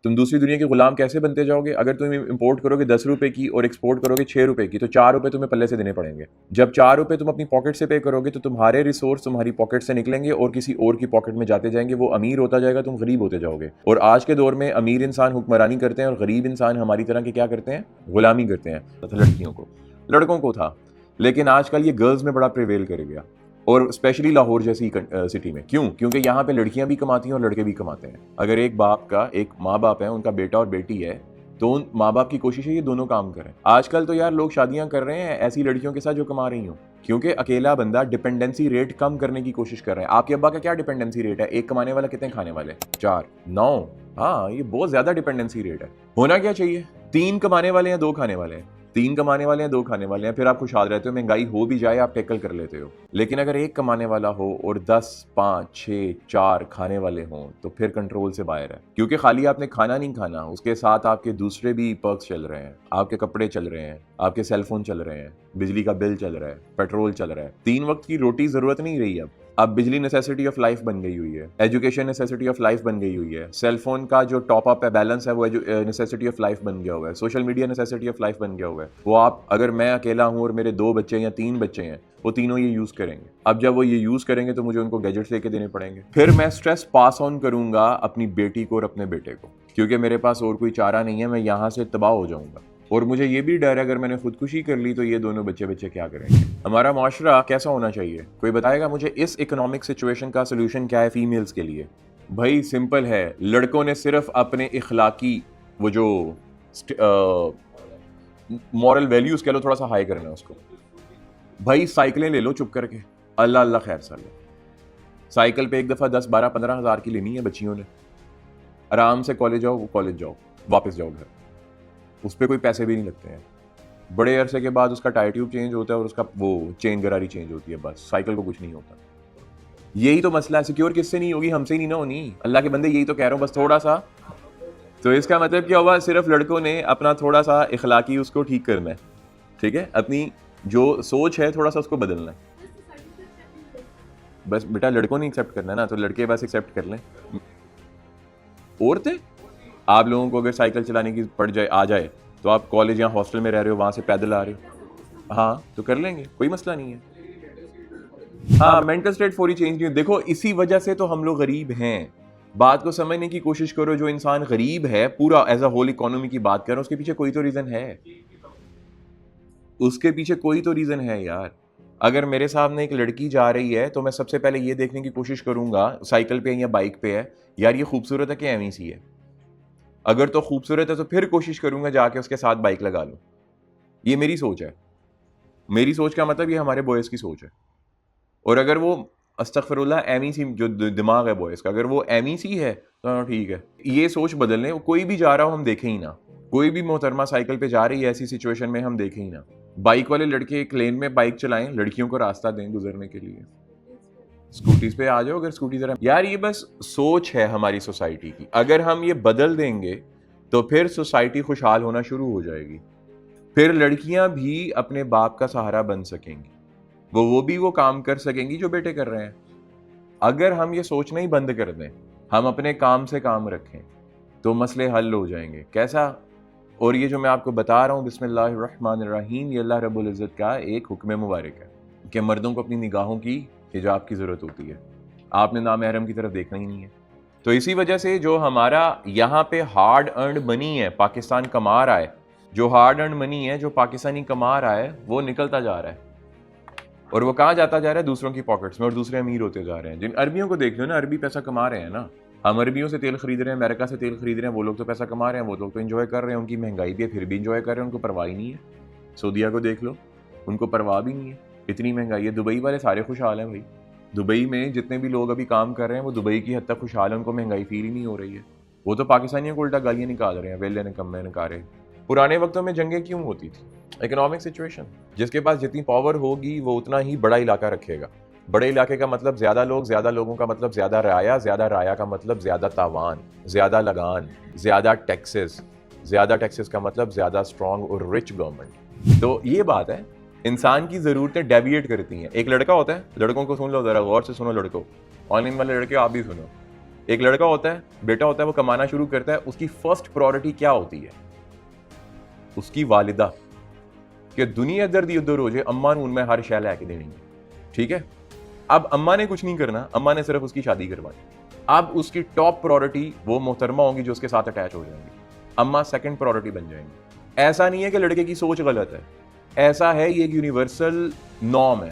تم دوسری دنیا کے غلام کیسے بنتے جاؤ گے؟ اگر تم امپورٹ کرو گے 10 روپے کی اور ایکسپورٹ کرو گے 6 روپے کی، تو 4 روپے تمہیں پلے سے دینے پڑیں گے۔ جب 4 روپے تم اپنی پاکٹ سے پے کرو گے تو تمہارے ریسورس تمہاری پاکٹ سے نکلیں گے اور کسی اور کی پاکٹ میں جاتے جائیں گے، وہ امیر ہوتا جائے گا، تم غریب ہوتے جاؤ گے۔ اور آج کے دور میں امیر انسان حکمرانی کرتے ہیں اور غریب انسان ہماری طرح کے کیا کرتے ہیں؟ غلامی کرتے ہیں لڑکیوں کو، لڑکوں کو تھا، لیکن آج کل یہ گرلز میں بڑا پریویل کر گیا، اور اسپیشلی لاہور جیسی سٹی میں۔ کیوں؟ کیونکہ یہاں پہ لڑکیاں بھی کماتی ہیں اور لڑکے بھی کماتے ہیں۔ اگر ایک ماں باپ ہے، ان کا بیٹا اور بیٹی ہے، تو ان ماں باپ کی کوشش ہے یہ دونوں کام کریں۔ آج کل تو یار لوگ شادیاں کر رہے ہیں ایسی لڑکیوں کے ساتھ جو کما رہی ہوں، کیونکہ اکیلا بندہ ڈپینڈنسی ریٹ کم کرنے کی کوشش کر رہا ہے۔ آپ کے ابا کا کیا ڈپینڈنسی ریٹ ہے؟ ایک کمانے والا کتنے کھانے والے؟ 4 9۔ ہاں، یہ بہت زیادہ ڈپینڈنسی ریٹ ہے۔ ہونا کیا چاہیے؟ 3 کمانے والے ہیں 2 کھانے والے ہیں، 3 کمانے والے ہیں 2 کھانے والے ہیں، پھر آپ خوشحال رہتے ہو، مہنگائی ہو بھی جائے آپ ٹیکل کر لیتے ہو۔ لیکن اگر ایک کمانے والا ہو اور 10 5 6 4 کھانے والے ہوں تو پھر کنٹرول سے باہر ہے، کیونکہ خالی آپ نے کھانا نہیں کھانا، اس کے ساتھ آپ کے دوسرے بھی پرکس چل رہے ہیں، آپ کے کپڑے چل رہے ہیں، آپ کے سیل فون چل رہے ہیں، بجلی کا بل چل رہا ہے، پیٹرول چل رہا ہے۔ 3 وقت کی روٹی ضرورت نہیں رہی اب بجلی نیسیسٹی آف لائف بن گئی ہوئی ہے، ایجوکیشن نیسیسٹی آف لائف بن گئی ہوئی ہے، سیل فون کا جو ٹاپ اپ ہے بیلنس ہے وہ نیسیسٹی آف لائف بن گیا ہوا ہے، social media necessity of life بن گیا ہوا ہے۔ وہ آپ اگر میں اکیلا ہوں اور میرے 2 بچے یا 3 بچے ہیں، وہ تینوں یہ یوز کریں گے۔ اب جب وہ یہ یوز کریں گے تو مجھے ان کو گیجٹس لے کے دینے پڑیں گے، پھر میں سٹریس پاس آن کروں گا اپنی بیٹی کو اور اپنے بیٹے کو، کیونکہ میرے پاس اور کوئی چارہ نہیں ہے، میں یہاں سے تباہ ہو جاؤں گا۔ اور مجھے یہ بھی ڈر ہے اگر میں نے خودکشی کر لی تو یہ دونوں بچے کیا کریں گے؟ ہمارا معاشرہ کیسا ہونا چاہیے؟ کوئی بتائے گا مجھے اس اکنامک سچویشن کا سلوشن کیا ہے فیمیلز کے لیے؟ بھائی سمپل ہے، لڑکوں نے صرف اپنے اخلاقی وہ جو مورل ویلیوز کہہ لو تھوڑا سا ہائی کرنا ہے اس کو۔ بھائی سائیکلیں لے لو چپ کر کے، اللہ اللہ خیر سال، سائیکل پہ ایک دفعہ 10 12 15 ہزار کی لینی ہے بچیوں نے، آرام سے کالج جاؤ، وہ کالج جاؤ، واپس جاؤ گھر، اس پہ کوئی پیسے بھی نہیں لگتے ہیں۔ بڑے عرصے کے بعد اس کا ٹائر ٹیوب چینج ہوتا ہے اور اس کا وہ چین گراری چینج ہوتی ہے، بس سائیکل کو کچھ نہیں ہوتا۔ یہی تو مسئلہ ہے، سیکیور کس سے نہیں ہوگی؟ ہم سے ہی نہیں نہ ہونی، اللہ کے بندے یہی تو کہہ رہا ہوں بس تھوڑا سا۔ تو اس کا مطلب کیا ہوا؟ صرف لڑکوں نے اپنا تھوڑا سا اخلاقی اس کو ٹھیک کرنا ہے، ٹھیک ہے، اپنی جو سوچ ہے تھوڑا سا اس کو بدلنا ہے۔ بس بیٹا لڑکوں نے ایکسیپٹ کرنا ہے نا، تو لڑکے بس ایکسیپٹ کر لیں۔ عورتیں، آپ لوگوں کو اگر سائیکل چلانے کی آ جائے تو آپ کالج یا ہاسٹل میں رہ رہے ہو، وہاں سے پیدل آ رہے ہو، ہاں تو کر لیں گے، کوئی مسئلہ نہیں ہے۔ ہاں مینٹل اسٹیٹ فوری چینج نہیں۔ دیکھو اسی وجہ سے تو ہم لوگ غریب ہیں۔ بات کو سمجھنے کی کوشش کرو، جو انسان غریب ہے پورا ایز اے ہول اکانومی کی بات کر رہا ہوں، اس کے پیچھے کوئی تو ریزن ہے، اس کے پیچھے کوئی تو ریزن ہے یار۔ اگر میرے سامنے ایک لڑکی جا رہی ہے تو میں سب سے پہلے یہ دیکھنے کی کوشش کروں گا سائیکل پہ یا بائک پہ ہے، یار یہ خوبصورت ہے کہ ایویں سی ہے؟ اگر تو خوبصورت ہے تو پھر کوشش کروں گا جا کے اس کے ساتھ بائک لگا لوں۔ یہ میری سوچ ہے، میری سوچ کا مطلب یہ ہمارے بوائز کی سوچ ہے۔ اور اگر وہ استغفر اللہ ایمی سی جو دماغ ہے بوائز کا، اگر وہ ایمی سی ہے تو ٹھیک ہے، یہ سوچ بدلنے۔ کوئی بھی جا رہا ہو ہم دیکھیں ہی نہ، کوئی بھی محترمہ سائیکل پہ جا رہی ہے ایسی سچویشن میں ہم دیکھیں ہی نہ۔ بائک والے لڑکے ایک لین میں بائک چلائیں، لڑکیوں کو راستہ دیں گزرنے کے لیے۔ اسکوٹیز پہ آ جاؤ اگر اسکوٹیز، یار یہ بس سوچ ہے ہماری سوسائٹی کی، اگر ہم یہ بدل دیں گے تو پھر سوسائٹی خوشحال ہونا شروع ہو جائے گی، پھر لڑکیاں بھی اپنے باپ کا سہارا بن سکیں گی، وہ بھی وہ کام کر سکیں گی جو بیٹے کر رہے ہیں۔ اگر ہم یہ سوچنا ہی بند کر دیں، ہم اپنے کام سے کام رکھیں تو مسئلے حل ہو جائیں گے۔ کیسا؟ اور یہ جو میں آپ کو بتا رہا ہوں بسم اللہ الرحمن الرحیم، یہ اللہ رب العزت کا ایک حکم مبارک ہے کہ مردوں کو اپنی نگاہوں کی حجاب کی ضرورت ہوتی ہے، آپ نے نامحرم کی طرف دیکھنا ہی نہیں ہے۔ تو اسی وجہ سے جو ہمارا یہاں پہ ہارڈ ارنڈ منی ہے، پاکستان کما رہا ہے، جو ہارڈ ارنڈ منی ہے جو پاکستانی کما رہا ہے وہ نکلتا جا رہا ہے، اور وہ کہاں جاتا جا رہا ہے؟ دوسروں کی پاکٹس میں، اور دوسرے امیر ہوتے جا رہے ہیں۔ جن عربیوں کو دیکھ لو نا، عربی پیسہ کما رہے ہیں نا، ہم عربیوں سے تیل خرید رہے ہیں، امریکہ سے تیل خرید رہے ہیں، وہ لوگ تو پیسہ کما رہے ہیں، وہ لوگ تو انجوائے کر رہے ہیں، ان کی مہنگائی بھی ہے پھر بھی انجوائے کر رہے ہیں، ان کو پرواہ ہی نہیں ہے۔ سعودیہ کو دیکھ لو، ان کو پرواہ بھی نہیں ہے، اتنی مہنگائی ہے۔ دبئی والے سارے خوشحال ہیں بھائی، دبئی میں جتنے بھی لوگ ابھی کام کر رہے ہیں وہ دبئی کی حد تک خوشحال ہیں، ان کو مہنگائی فیل ہی نہیں ہو رہی ہے۔ وہ تو پاکستانیوں کو الٹا گالیاں نکال رہے ہیں، ویلے نکمے نکارے۔ پرانے وقتوں میں جنگیں کیوں ہوتی تھی؟ اکنامک سچویشن، جس کے پاس جتنی پاور ہوگی وہ اتنا ہی بڑا علاقہ رکھے گا۔ بڑے علاقے کا مطلب زیادہ لوگ، زیادہ لوگوں کا مطلب زیادہ رعایا، زیادہ رعایا کا مطلب زیادہ تاوان، زیادہ لگان، زیادہ ٹیکسز، زیادہ ٹیکسز کا مطلب زیادہ اسٹرانگ اور رچ گورنمنٹ۔ تو یہ بات ہے، انسان کی ضرورتیں ڈیویٹ کرتی ہیں۔ ایک لڑکا ہوتا ہے، لڑکوں کو سن لو ذرا غور سے سنو، لڑکوں، آن لائن والے لڑکے آپ بھی سنو، ایک لڑکا ہوتا ہے, بیٹا ہوتا ہے, وہ کمانا شروع کرتا ہے, اس کی فرسٹ پرائورٹی کیا ہوتی ہے؟ اس کی والدہ, کہ دنیا دردی ادھر ہو جائے اماں نے ان میں ہر شے لے کے دینی ہے, ٹھیک ہے. اب اماں نے کچھ نہیں کرنا, اماں نے صرف اس کی شادی کروانی. اب اس کی ٹاپ پرائورٹی وہ محترمہ ہوں گی جو اس کے ساتھ اٹیچ ہو جائیں گی, اماں سیکنڈ پرائورٹی بن جائیں گی. ایسا نہیں ہے کہ لڑکے کی سوچ غلط ہے, ایسا ہے, یہ ایک یونیورسل نارم ہے.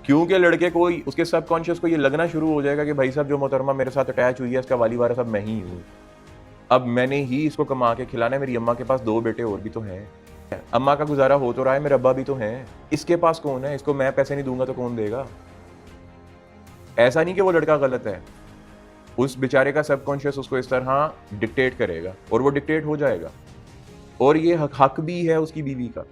کیونکہ لڑکے کو اس کے سب کانشیس کو یہ لگنا شروع ہو جائے گا کہ بھائی صاحب جو محترمہ میرے ساتھ اٹیچ ہوئی ہے اس کا والی وارث اب میں ہی ہوں, اب میں نے ہی اس کو کما کے کھلانا ہے. میری اماں کے پاس 2 بیٹے اور بھی تو ہیں, اماں کا گزارا ہو تو رہا ہے, میرے ابا بھی تو ہیں, اس کے پاس کون ہے؟ اس کو میں پیسے نہیں دوں گا تو کون دے گا؟ ایسا نہیں کہ وہ لڑکا غلط ہے, اس بیچارے کا سب کانشیس اس کو اس طرح ڈکٹیٹ کرے گا اور وہ ڈکٹیٹ ہو جائے گا. اور یہ حق بھی ہے اس کی بیوی کا,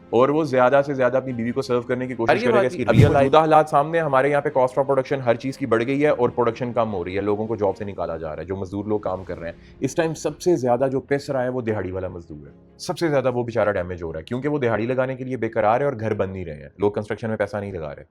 اور وہ زیادہ سے زیادہ اپنی بیوی کو سرو کرنے کی کوشش کرے گا. ابھی موجودہ حالات سامنے, ہمارے یہاں پہ کاسٹ آف پروڈکشن ہر چیز کی بڑھ گئی ہے اور پروڈکشن کم ہو رہی ہے, لوگوں کو جاب سے نکالا جا رہا ہے, جو مزدور لوگ کام کر رہے ہیں اس ٹائم سب سے زیادہ جو پس رہا ہے وہ دہاڑی والا مزدور ہے. سب سے زیادہ وہ بیچارہ ڈیمیج ہو رہا ہے, کیونکہ وہ دہاڑی لگانے کے لیے بے قرار ہے اور گھر بن نہیں رہے ہیں, لوگ کنسٹرکشن میں پیسہ نہیں لگا رہے.